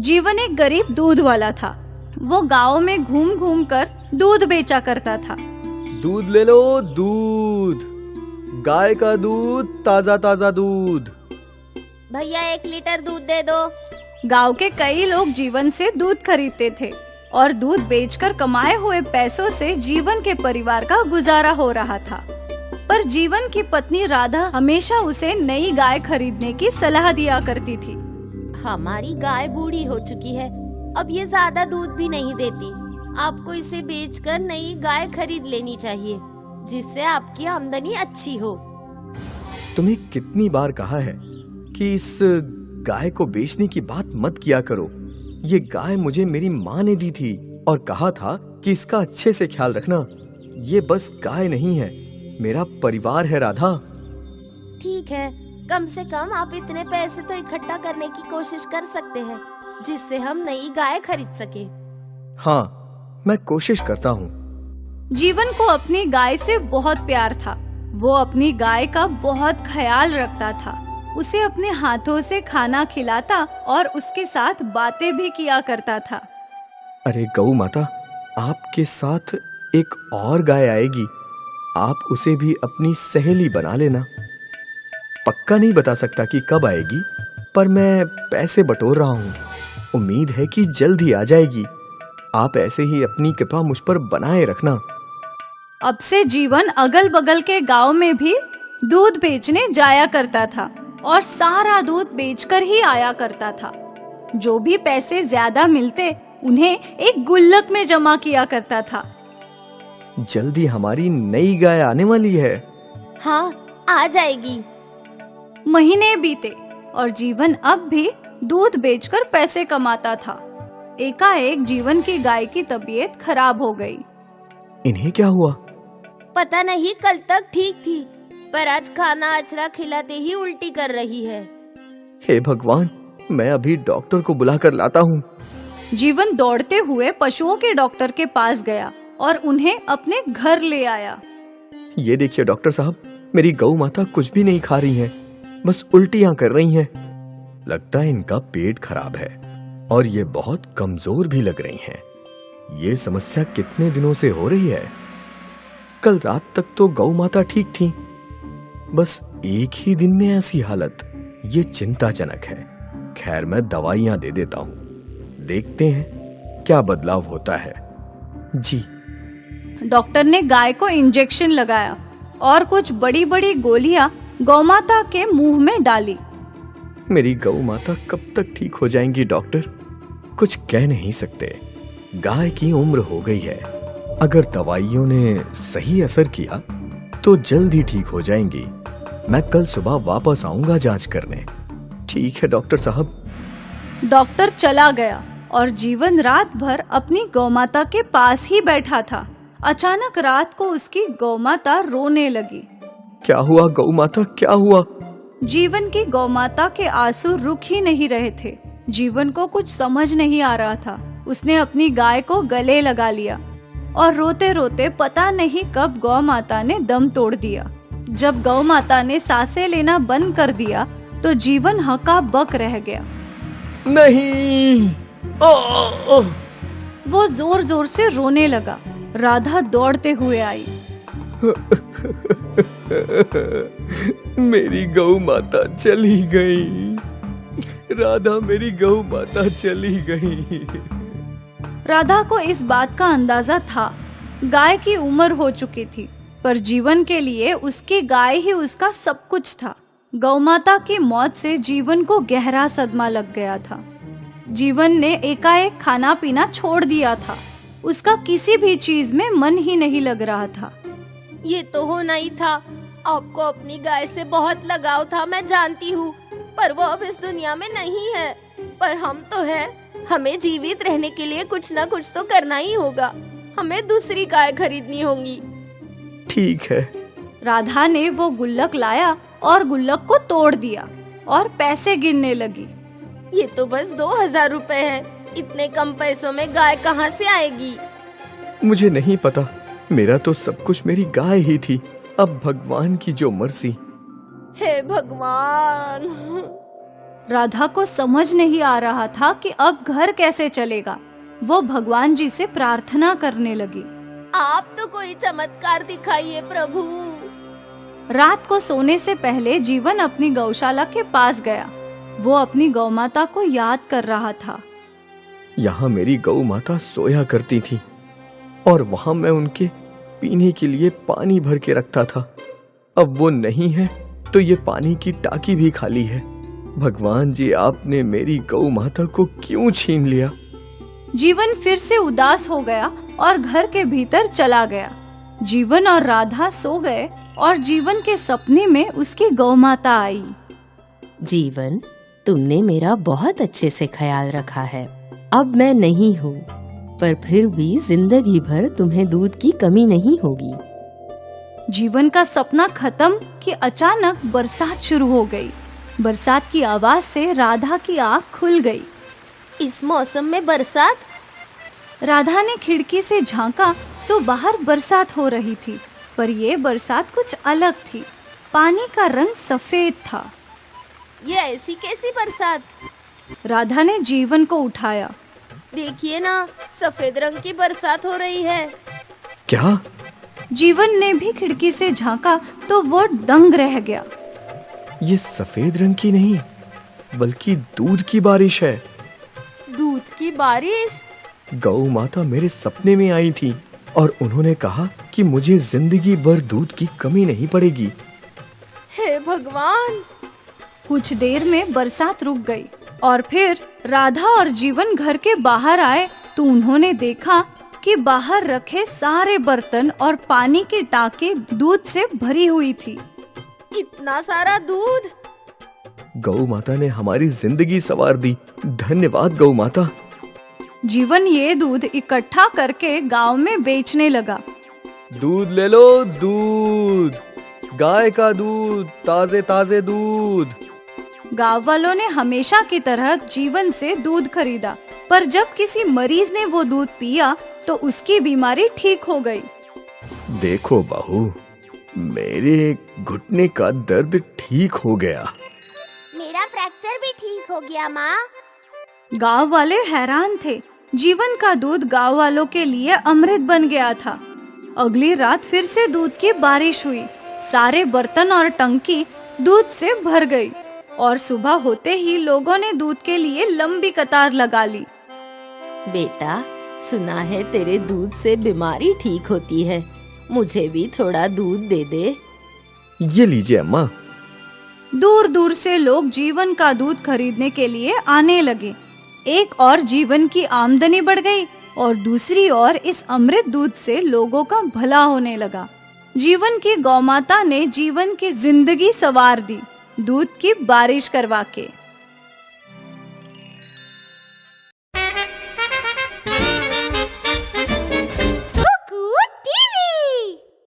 जीवन एक गरीब दूध वाला था। वो गांव में घूम घूम कर दूध बेचा करता था। दूध ले लो, दूध, गाय का दूध, ताजा ताजा दूध। भैया 1 लीटर दूध दे दो। गांव के कई लोग जीवन से दूध खरीदते थे और दूध बेचकर कमाए हुए पैसों से जीवन के परिवार का गुजारा हो रहा था। पर जीवन की पत्नी राधा हमेशा उसे नई गाय खरीदने की सलाह दिया करती थी। हमारी गाय बूढ़ी हो चुकी है, अब ये ज्यादा दूध भी नहीं देती। आपको इसे बेचकर नई गाय खरीद लेनी चाहिए, जिससे आपकी आमदनी अच्छी हो। तुम्हें कितनी बार कहा है कि इस गाय को बेचने की बात मत किया करो। ये गाय मुझे मेरी माँ ने दी थी और कहा था कि इसका अच्छे से ख्याल रखना। ये बस गाय नहीं है, मेरा परिवार है राधा। ठीक है, कम से कम आप इतने पैसे तो इकट्ठा करने की कोशिश कर सकते हैं, जिससे हम नई गाय खरीद सके। हाँ, मैं कोशिश करता हूँ। जीवन को अपनी गाय से बहुत प्यार था। वो अपनी गाय का बहुत ख्याल रखता था। उसे अपने हाथों से खाना खिलाता और उसके साथ बातें भी किया करता था। अरे गौ माता, आपके साथ एक और गाय आएगी, आप उसे भी अपनी सहेली बना लेना। पक्का नहीं बता सकता कि कब आएगी, पर मैं पैसे बटोर रहा हूँ। उम्मीद है कि जल्द ही आ जाएगी। आप ऐसे ही अपनी कृपा मुझ पर बनाए रखना। अब से जीवन अगल बगल के गांव में भी दूध बेचने जाया करता था और सारा दूध बेचकर ही आया करता था। जो भी पैसे ज्यादा मिलते उन्हें एक गुल्लक में जमा किया करता था। जल्दी हमारी नई गाय आने वाली है। हाँ, आ जाएगी। महीने बीते और जीवन अब भी दूध बेचकर पैसे कमाता था। एकाएक जीवन की गाय की तबीयत खराब हो गई। इन्हें क्या हुआ? पता नहीं, कल तक ठीक थी, पर आज खाना अचरा खिलाते ही उल्टी कर रही है। हे भगवान, मैं अभी डॉक्टर को बुलाकर लाता हूँ। जीवन दौड़ते हुए पशुओं के डॉक्टर के पास गया और उन्हें अपने घर ले आया। ये देखिए डॉक्टर साहब, मेरी गौ माता कुछ भी नहीं खा रही है, बस उल्टियां कर रही हैं। लगता है इनका पेट खराब है और ये बहुत कमजोर भी लग रही हैं। ये समस्या कितने दिनों से हो रही है? कल रात तक तो गौ माता ठीक थी, बस एक ही दिन में ऐसी हालत, ये चिंताजनक है। खैर, मैं दवाइयां दे देता हूँ, देखते हैं क्या बदलाव होता है। जी। डॉक्टर ने गाय को इंजेक्शन लगाया और कुछ बड़ी बड़ी गोलियां गौमाता के मुंह में डाली। मेरी गौ माता कब तक ठीक हो जाएंगी डॉक्टर? कुछ कह नहीं सकते। गाय की उम्र हो गई है, अगर दवाइयों ने सही असर किया तो जल्द ही ठीक हो जाएंगी। मैं कल सुबह वापस आऊंगा जांच करने। ठीक है डॉक्टर साहब। डॉक्टर चला गया और जीवन रात भर अपनी गौमाता के पास ही बैठा था। अचानक रात को उसकी गौमाता रोने लगी। क्या हुआ गौ माता, क्या हुआ? जीवन की गौमाता के आंसू रुक ही नहीं रहे थे। जीवन को कुछ समझ नहीं आ रहा था। उसने अपनी गाय को गले लगा लिया और रोते रोते पता नहीं कब गौ माता ने दम तोड़ दिया। जब गौ माता ने सांसें लेना बंद कर दिया तो जीवन हका बक रह गया। नहीं। वो जोर जोर से रोने लगा। राधा दौड़ते हुए आई। मेरी गौ माता चली गई। राधा, मेरी गौ माता चली गई। राधा को इस बात का अंदाजा था। गाय की उम्र हो चुकी थी, पर जीवन के लिए उसकी गाय ही उसका सब कुछ था। गौमाता की मौत से जीवन को गहरा सदमा लग गया था। जीवन ने एकाएक खाना पीना छोड़ दिया था। उसका किसी भी चीज में मन ही नहीं लग रहा था। ये तो होना ही था। आपको अपनी गाय से बहुत लगाव था, मैं जानती हूँ, पर वो अब इस दुनिया में नहीं है। पर हम तो हैं। हमें जीवित रहने के लिए कुछ ना कुछ तो करना ही होगा। हमें दूसरी गाय खरीदनी होगी। ठीक है। राधा ने वो गुल्लक लाया और गुल्लक को तोड़ दिया और पैसे गिनने लगी। ये तो बस 2000 रुपए है। इतने कम पैसों में गाय कहाँ से आएगी? मुझे नहीं पता, मेरा तो सब कुछ मेरी गाय ही थी। अब भगवान की जो मर्जी। हे भगवान। राधा को समझ नहीं आ रहा था कि अब घर कैसे चलेगा। वो भगवान जी से प्रार्थना करने लगी। आप तो कोई चमत्कार दिखाइए प्रभु। रात को सोने से पहले जीवन अपनी गौशाला के पास गया। वो अपनी गौ माता को याद कर रहा था। यहाँ मेरी गौ माता सोया करती थी और वहां मैं उनके पीने के लिए पानी भर के रखता था। अब वो नहीं है तो ये पानी की टाकी भी खाली है। भगवान जी, आपने मेरी गौ माता को क्यों छीन लिया? जीवन फिर से उदास हो गया और घर के भीतर चला गया। जीवन और राधा सो गए और जीवन के सपने में उसकी गौ माता आई। जीवन, तुमने मेरा बहुत अच्छे से ख्याल रखा है। अब मैं नहीं हूँ, पर फिर भी जिंदगी भर तुम्हें दूध की कमी नहीं होगी। जीवन का सपना खत्म कि अचानक बरसात शुरू हो गई। बरसात की आवाज से राधा की आँख खुल गई। इस मौसम में बरसात? राधा ने खिड़की से झांका तो बाहर बरसात हो रही थी, पर ये बरसात कुछ अलग थी। पानी का रंग सफेद था। ये ऐसी कैसी बरसात? राधा ने जीवन को उठाया। देखिए ना, सफेद रंग की बरसात हो रही है। क्या? जीवन ने भी खिड़की से झांका तो वो दंग रह गया। ये सफेद रंग की नहीं बल्कि दूध की बारिश है। दूध की बारिश? गौ माता मेरे सपने में आई थी और उन्होंने कहा कि मुझे जिंदगी भर दूध की कमी नहीं पड़ेगी। हे भगवान! कुछ देर में बरसात रुक गई और फिर राधा और जीवन घर के बाहर आए तो उन्होंने देखा कि बाहर रखे सारे बर्तन और पानी की टांकी दूध से भरी हुई थी। इतना सारा दूध! गौ माता ने हमारी जिंदगी संवार दी। धन्यवाद गौ माता। जीवन ये दूध इकट्ठा करके गांव में बेचने लगा। दूध ले लो, दूध, गाय का दूध, ताजे ताजे दूध। गांव वालों ने हमेशा की तरह जीवन से दूध खरीदा, पर जब किसी मरीज ने वो दूध पिया तो उसकी बीमारी ठीक हो गई। देखो बहू, मेरे घुटने का दर्द ठीक हो गया। मेरा फ्रैक्चर भी ठीक हो गया माँ। गांव वाले हैरान थे। जीवन का दूध गांव वालों के लिए अमृत बन गया था। अगली रात फिर से दूध की बारिश हुई। सारे बर्तन और टंकी दूध से भर गई और सुबह होते ही लोगों ने दूध के लिए लंबी कतार लगा ली। बेटा, सुना है तेरे दूध से बीमारी ठीक होती है। मुझे भी थोड़ा दूध दे दे। ये लीजिए अम्मा। दूर दूर से लोग जीवन का दूध खरीदने के लिए आने लगे। एक और जीवन की आमदनी बढ़ गई और दूसरी ओर इस अमृत दूध से लोगों का भला होने लगा। जीवन की गौमाता ने जीवन की जिंदगी संवार दी, दूध की बारिश करवा के।